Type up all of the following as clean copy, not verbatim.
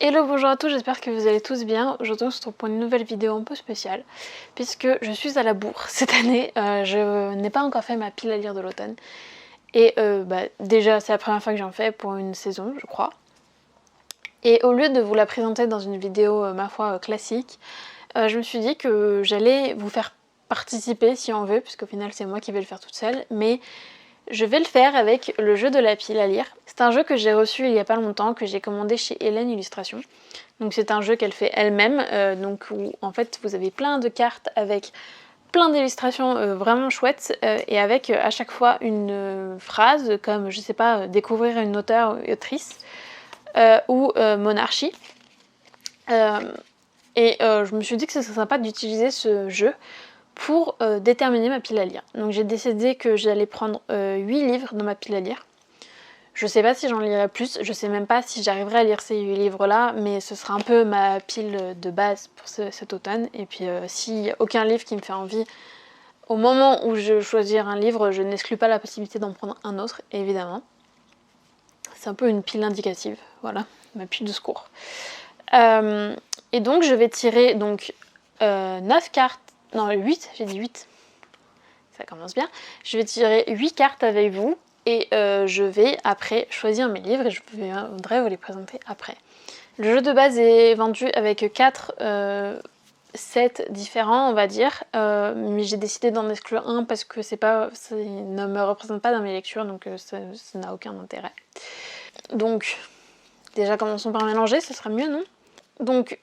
Hello, bonjour à tous, j'espère que vous allez tous bien. Aujourd'hui on se retrouve pour une nouvelle vidéo un peu spéciale puisque je suis à la bourre cette année. Je n'ai pas encore fait ma pile à lire de l'automne et déjà c'est la première fois que j'en fais pour une saison je crois. Et au lieu de vous la présenter dans une vidéo ma foi classique, je me suis dit que j'allais vous faire participer si on veut, puisqu'au final c'est moi qui vais le faire toute seule, mais je vais le faire avec le jeu de la pile à lire. C'est un jeu que j'ai reçu il y a pas longtemps, que j'ai commandé chez Hélène Illustration. Donc c'est un jeu qu'elle fait elle-même, donc où en fait vous avez plein de cartes avec plein d'illustrations vraiment chouettes et avec à chaque fois une phrase comme, je sais pas, découvrir une auteure ou autrice ou monarchie. Je me suis dit que ce serait sympa d'utiliser ce jeu pour déterminer ma pile à lire. Donc j'ai décidé que j'allais prendre 8 livres dans ma pile à lire. Je sais pas si j'en lirai plus, je sais même pas si j'arriverai à lire ces 8 livres là, mais ce sera un peu ma pile de base pour cet automne. Et puis s'il n'y a aucun livre qui me fait envie, au moment où je choisir un livre, je n'exclus pas la possibilité d'en prendre un autre, évidemment. C'est un peu une pile indicative, voilà, ma pile de secours. Et donc je vais tirer donc 9 cartes, non 8, j'ai dit 8, ça commence bien. Je vais tirer 8 cartes avec vous et je vais après choisir mes livres et je voudrais vous les présenter après. Le jeu de base est vendu avec 4 sets différents on va dire, mais j'ai décidé d'en exclure un parce que ça ne me représente pas dans mes lectures, donc ça n'a aucun intérêt. Donc déjà commençons par mélanger, ça sera mieux non? Donc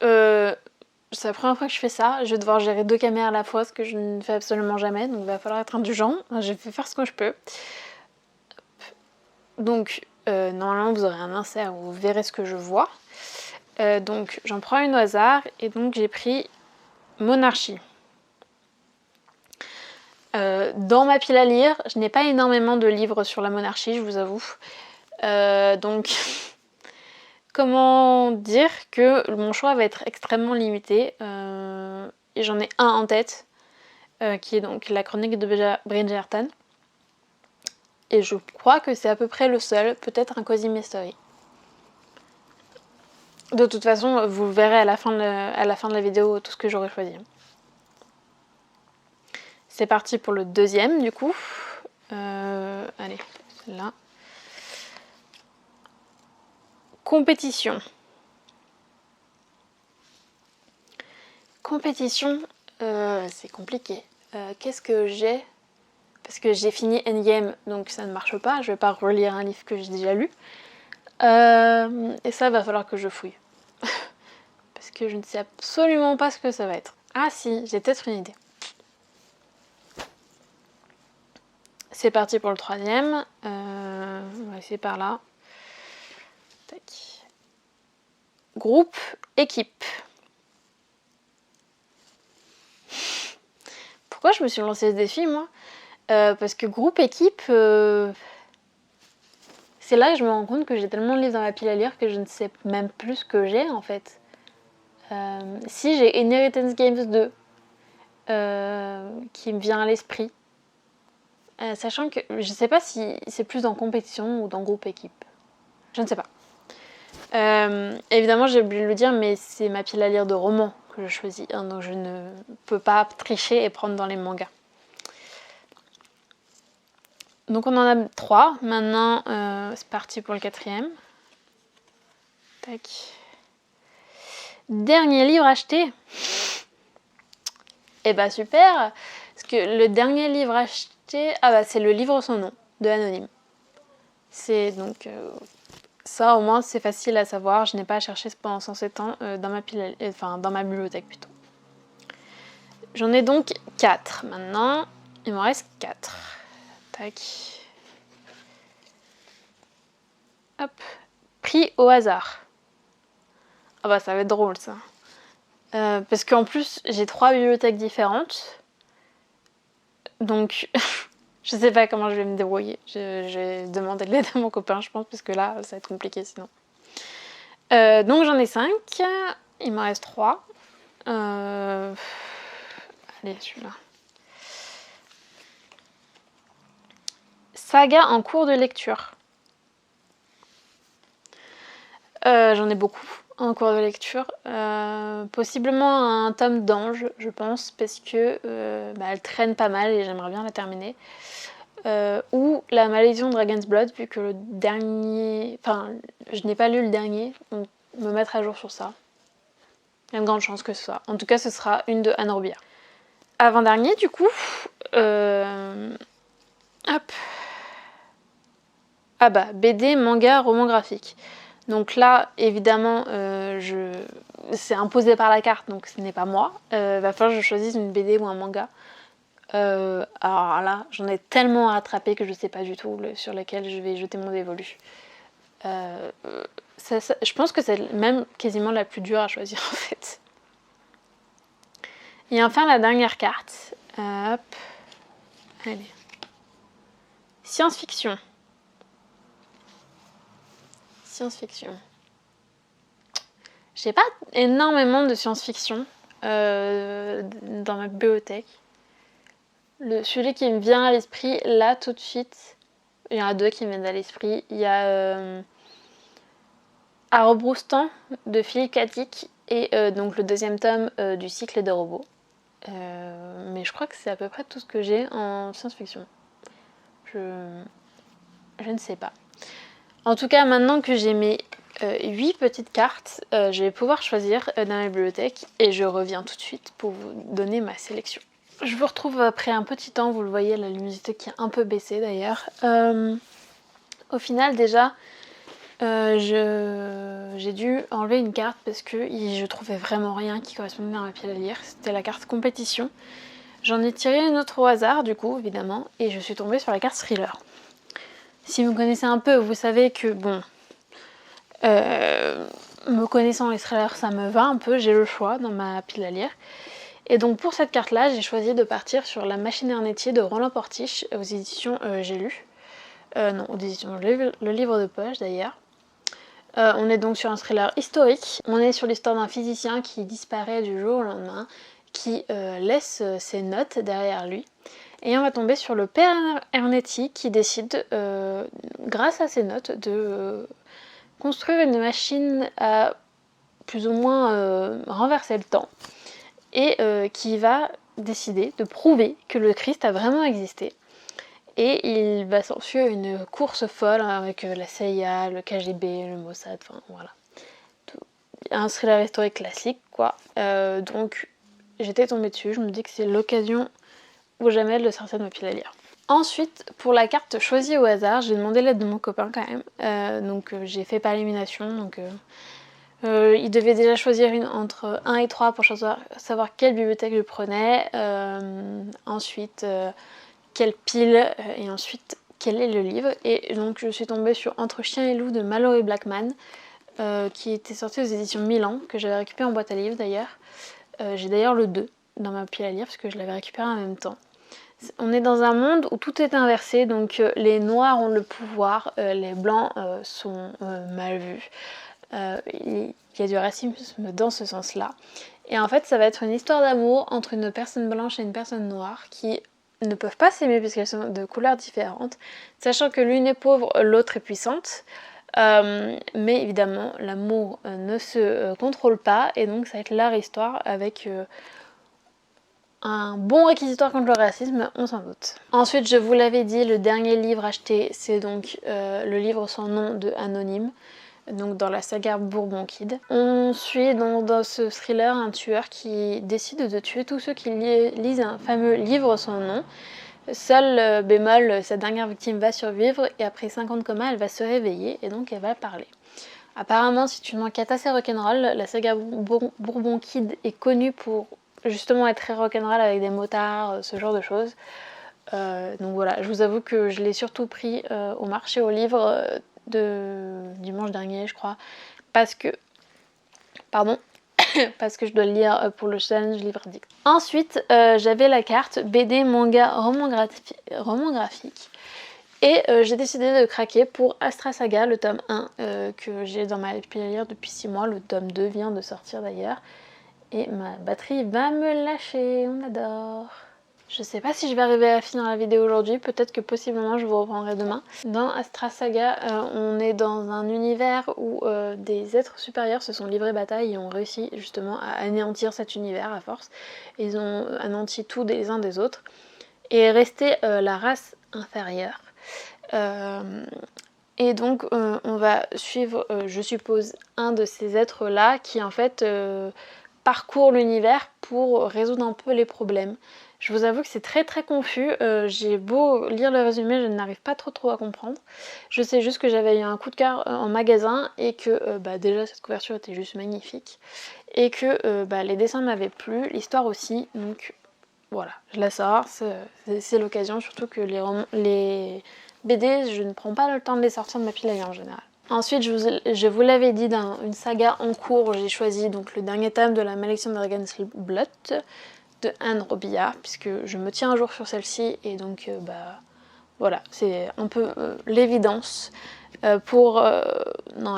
c'est la première fois que je fais ça, je vais devoir gérer 2 caméras à la fois, ce que je ne fais absolument jamais, donc il va falloir être indulgent, je vais faire ce que je peux. Donc normalement vous aurez un insert où vous verrez ce que je vois. Donc j'en prends une au hasard et donc j'ai pris Monarchie. Dans ma pile à lire, je n'ai pas énormément de livres sur la monarchie, je vous avoue. Donc comment dire que mon choix va être extrêmement limité et j'en ai un en tête qui est donc la chronique de Bridgerton et je crois que c'est à peu près le seul, peut-être un Cozy Mystery. De toute façon vous verrez à la fin de la vidéo tout ce que j'aurais choisi. C'est parti pour le deuxième du coup. Allez, celle-là. Compétition. Compétition, c'est compliqué. Qu'est-ce que j'ai? Parce que j'ai fini Endgame, donc ça ne marche pas. Je vais pas relire un livre que j'ai déjà lu. Et ça, va falloir que je fouille. Parce que je ne sais absolument pas ce que ça va être. Ah si, j'ai peut-être une idée. C'est parti pour le troisième. On va essayer par là. Tac. Groupe, équipe. Pourquoi je me suis lancé ce défi, moi? Parce que groupe, équipe, c'est là que je me rends compte que j'ai tellement de livres dans ma pile à lire que je ne sais même plus ce que j'ai en fait. Si j'ai Inheritance Games 2 qui me vient à l'esprit, sachant que je sais pas si c'est plus dans compétition ou dans groupe équipe. Je ne sais pas. Évidemment j'ai oublié de le dire, mais c'est ma pile à lire de romans que je choisis, hein, donc je ne peux pas tricher et prendre dans les mangas. Donc on en a 3, maintenant c'est parti pour le quatrième. Tac. Dernier livre acheté. Et bah super, parce que le dernier livre acheté, c'est le livre sans nom de Anonyme. C'est donc ça au moins c'est facile à savoir, je n'ai pas à chercher pendant 107 ans dans ma dans ma bibliothèque plutôt. J'en ai donc 4 maintenant, il m'en reste 4. Tac. Hop, pris au hasard. Ah bah ça va être drôle ça. Parce qu'en plus j'ai 3 bibliothèques différentes. Donc je sais pas comment je vais me débrouiller. Je vais demander de l'aide à mon copain je pense, parce que là ça va être compliqué sinon. Donc j'en ai 5. Il m'en reste 3. Allez celui-là. Saga en cours de lecture. J'en ai beaucoup. en cours de lecture. Possiblement un tome d'Ange, je pense, parce que elle traîne pas mal et j'aimerais bien la terminer. Ou La Malédiction de Dragon's Blood, vu que le dernier... Enfin, je n'ai pas lu le dernier, donc me mettre à jour sur ça. Il y a une grande chance que ce soit. En tout cas, ce sera une de Anne Robillard. Avant-dernier, du coup... Hop. Ah bah, BD, manga, roman graphique. Donc là, évidemment, c'est imposé par la carte, donc ce n'est pas moi. Va falloir que je choisisse une BD ou un manga. Alors là, j'en ai tellement à attraper que je sais pas du tout sur lequel je vais jeter mon dévolu. Je pense que c'est même quasiment la plus dure à choisir en fait. Et enfin la dernière carte. Hop. Allez. Science-fiction. Science-fiction. J'ai pas énormément de science-fiction dans ma bibliothèque. Celui qui me vient à l'esprit là tout de suite, il y en a deux qui me viennent à l'esprit. Il y a À Rebroustan de Philippe Katic et donc le deuxième tome du cycle des robots. Mais je crois que c'est à peu près tout ce que j'ai en science-fiction. Je ne sais pas. En tout cas, maintenant que j'ai mes 8 petites cartes, je vais pouvoir choisir dans ma bibliothèque et je reviens tout de suite pour vous donner ma sélection. Je vous retrouve après un petit temps, vous le voyez, la luminosité qui est un peu baissée d'ailleurs. Au final déjà, j'ai dû enlever une carte parce que je trouvais vraiment rien qui correspondait à ma pile à lire. C'était la carte compétition. J'en ai tiré une autre au hasard du coup, évidemment, et je suis tombée sur la carte thriller. Si vous connaissez un peu, vous savez que bon... me connaissant les thrillers, ça me va un peu, j'ai le choix dans ma pile à lire. Et donc pour cette carte-là, j'ai choisi de partir sur La Machine à Arnettier de Roland Portiche aux éditions J'ai lu. Non, aux éditions Le Livre de Poche d'ailleurs. On est donc sur un thriller historique. On est sur l'histoire d'un physicien qui disparaît du jour au lendemain, qui laisse ses notes derrière lui. Et on va tomber sur le père Ernetti qui décide, grâce à ses notes, de construire une machine à plus ou moins renverser le temps et qui va décider de prouver que le Christ a vraiment existé. Et il va s'ensuivre une course folle avec la CIA, le KGB, le Mossad, enfin voilà. Un thriller historique classique quoi. Donc j'étais tombée dessus, je me dis que c'est l'occasion ou jamais de le sortir de ma pile à lire. Ensuite, pour la carte choisie au hasard, j'ai demandé l'aide de mon copain quand même. Donc j'ai fait par élimination. Donc, il devait déjà choisir une entre 1 et 3 pour savoir quelle bibliothèque je prenais. Ensuite, quelle pile et ensuite quel est le livre. Et donc je suis tombée sur Entre Chien et Loup de Mallory Blackman, qui était sorti aux éditions Milan, que j'avais récupéré en boîte à livres d'ailleurs. J'ai d'ailleurs le 2 dans ma pile à lire parce que je l'avais récupéré en même temps. On est dans un monde où tout est inversé, donc les noirs ont le pouvoir, les blancs sont mal vus. Il y a du racisme dans ce sens-là. Et en fait, ça va être une histoire d'amour entre une personne blanche et une personne noire qui ne peuvent pas s'aimer puisqu'elles sont de couleurs différentes, sachant que l'une est pauvre, l'autre est puissante. Mais évidemment, l'amour ne se contrôle pas, et donc ça va être leur histoire avec... un bon réquisitoire contre le racisme, on s'en doute. Ensuite, je vous l'avais dit, le dernier livre acheté, c'est donc le livre sans nom de Anonyme, donc dans la saga Bourbon Kid. On suit donc dans ce thriller un tueur qui décide de tuer tous ceux qui lisent un fameux livre sans nom. Seul bémol, sa dernière victime va survivre et après 5 ans de coma, elle va se réveiller et donc elle va parler. Apparemment, c'est une enquête assez rock'n'roll. La saga Bourbon Kid est connue pour justement être très rock'n'roll avec des motards, ce genre de choses. Donc voilà, je vous avoue que je l'ai surtout pris au marché aux livres de dimanche dernier, je crois, parce que parce que je dois le lire pour le challenge livre addict. Ensuite, j'avais la carte BD, manga, roman graphique. Et j'ai décidé de craquer pour Astra Saga, le tome 1, que j'ai dans ma pile à lire depuis 6 mois. Le tome 2 vient de sortir d'ailleurs. Et ma batterie va me lâcher, on adore. Je sais pas si je vais arriver à finir la vidéo aujourd'hui, peut-être que possiblement je vous reprendrai demain. Dans Astra Saga, on est dans un univers où des êtres supérieurs se sont livrés bataille et ont réussi justement à anéantir cet univers à force. Ils ont anéanti tout des uns des autres. Et est restée la race inférieure. Et donc on va suivre, je suppose, un de ces êtres-là qui en fait parcourt l'univers pour résoudre un peu les problèmes. Je vous avoue que c'est très très confus, j'ai beau lire le résumé, je n'arrive pas trop à comprendre. Je sais juste que j'avais eu un coup de cœur en magasin et que déjà cette couverture était juste magnifique. Et que les dessins m'avaient plu, l'histoire aussi, donc voilà, je la sors, c'est l'occasion, surtout que les BD, je ne prends pas le temps de les sortir de ma pile à lire en général. Ensuite, je vous l'avais dit, dans une saga en cours, j'ai choisi donc le dernier tome de la Malédiction de Dragon's Blood de Anne Robillard, puisque je me tiens un jour sur celle-ci, et donc voilà, c'est un peu l'évidence. Non,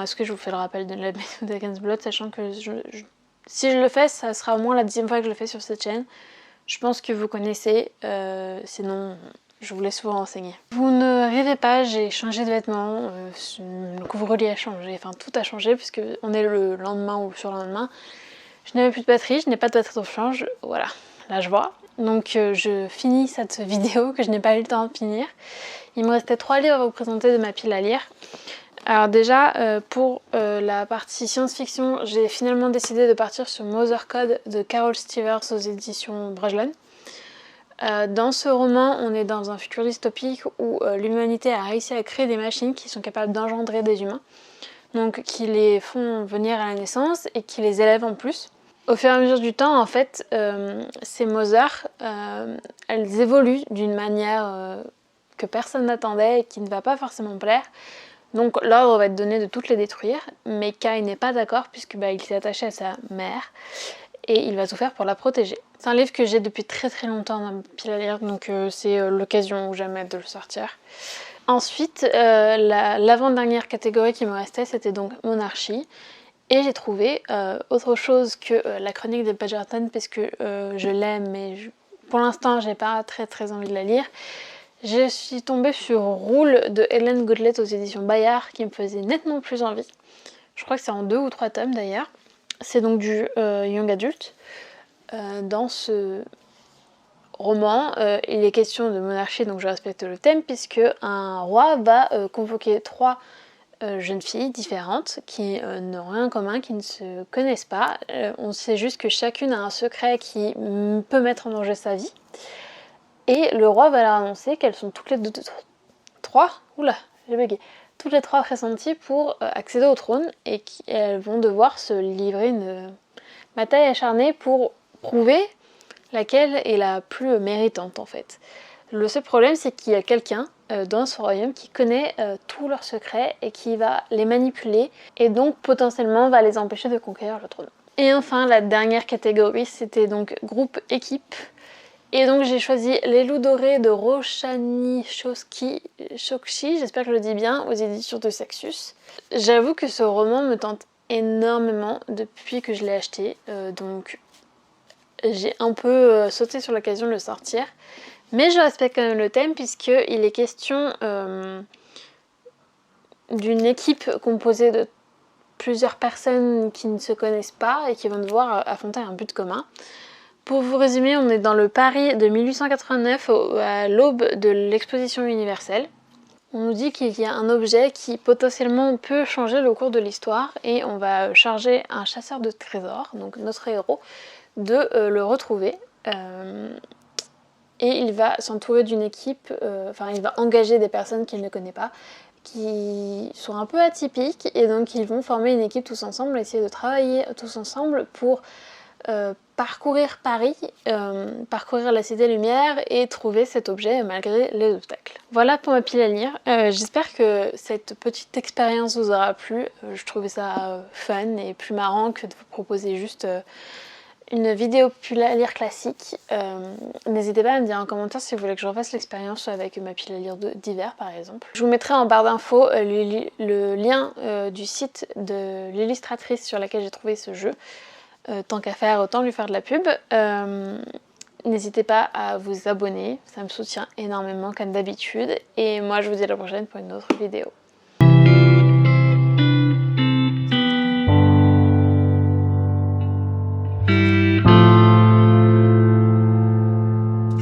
est-ce que je vous fais le rappel de la Malédiction de Dragon's Blood, sachant que si je le fais, ça sera au moins la 10e fois que je le fais sur cette chaîne. Je pense que vous connaissez, sinon je vous laisse vous renseigner. Vous ne rêvez pas, j'ai changé de vêtements, le couvre-lit a changé, enfin tout a changé puisque on est le lendemain ou sur le lendemain. Je n'avais plus de batterie, je n'ai pas de batterie de rechange, voilà, là je vois. Donc je finis cette vidéo que je n'ai pas eu le temps de finir. Il me restait 3 livres à vous présenter de ma pile à lire. Alors déjà, pour la partie science-fiction, j'ai finalement décidé de partir sur Mother Code de Carol Stevers aux éditions Brajlon. Dans ce roman, on est dans un futur dystopique où l'humanité a réussi à créer des machines qui sont capables d'engendrer des humains, donc qui les font venir à la naissance et qui les élèvent en plus. Au fur et à mesure du temps, en fait, ces Mother, elles évoluent d'une manière que personne n'attendait et qui ne va pas forcément plaire. Donc l'ordre va être donné de toutes les détruire, mais Kai n'est pas d'accord puisque il s'est attaché à sa mère et il va tout faire pour la protéger. C'est un livre que j'ai depuis très longtemps dans ma pile à lire, donc c'est l'occasion ou jamais de le sortir. Ensuite, l'avant-dernière catégorie qui me restait, c'était donc Monarchie. Et j'ai trouvé autre chose que la chronique des Bridgerton, parce que je l'aime, mais pour l'instant j'ai pas très envie de la lire. Je suis tombée sur Roule de Hélène Godelet aux éditions Bayard qui me faisait nettement plus envie. Je crois que c'est en 2 ou 3 tomes d'ailleurs. C'est donc du young adult. Dans ce roman, il est question de monarchie, donc je respecte le thème, puisque un roi va convoquer 3 jeunes filles différentes qui n'ont rien en commun, qui ne se connaissent pas. On sait juste que chacune a un secret qui peut mettre en danger sa vie. Et le roi va leur annoncer qu'elles sont toutes les toutes les 3 pressenties pour accéder au trône et qu'elles vont devoir se livrer une bataille acharnée pour prouver laquelle est la plus méritante en fait. Le seul problème, c'est qu'il y a quelqu'un dans ce royaume qui connaît tous leurs secrets et qui va les manipuler et donc potentiellement va les empêcher de conquérir le trône. Et enfin, la dernière catégorie, c'était donc groupe équipe. Et donc j'ai choisi Les Loups Dorés de Roshani Chokshi, j'espère que je le dis bien, aux éditions de Saxus. J'avoue que ce roman me tente énormément depuis que je l'ai acheté, donc j'ai un peu sauté sur l'occasion de le sortir. Mais je respecte quand même le thème puisqu'il est question d'une équipe composée de plusieurs personnes qui ne se connaissent pas et qui vont devoir affronter un but commun. Pour vous résumer, on est dans le Paris de 1889 à l'aube de l'exposition universelle. On nous dit qu'il y a un objet qui potentiellement peut changer le cours de l'histoire et on va charger un chasseur de trésors, donc notre héros, de le retrouver. Et il va s'entourer d'une équipe, il va engager des personnes qu'il ne connaît pas, qui sont un peu atypiques, et donc ils vont former une équipe tous ensemble, essayer de travailler tous ensemble pour parcourir Paris, parcourir la Cité Lumière et trouver cet objet malgré les obstacles. Voilà pour ma pile à lire. J'espère que cette petite expérience vous aura plu. Je trouvais ça fun et plus marrant que de vous proposer juste une vidéo pile à lire classique. N'hésitez pas à me dire en commentaire si vous voulez que je refasse l'expérience avec ma pile à lire d'hiver par exemple. Je vous mettrai en barre d'infos le lien du site de l'illustratrice sur laquelle j'ai trouvé ce jeu. Tant qu'à faire, autant lui faire de la pub. N'hésitez pas à vous abonner, ça me soutient énormément comme d'habitude. Et moi je vous dis à la prochaine pour une autre vidéo.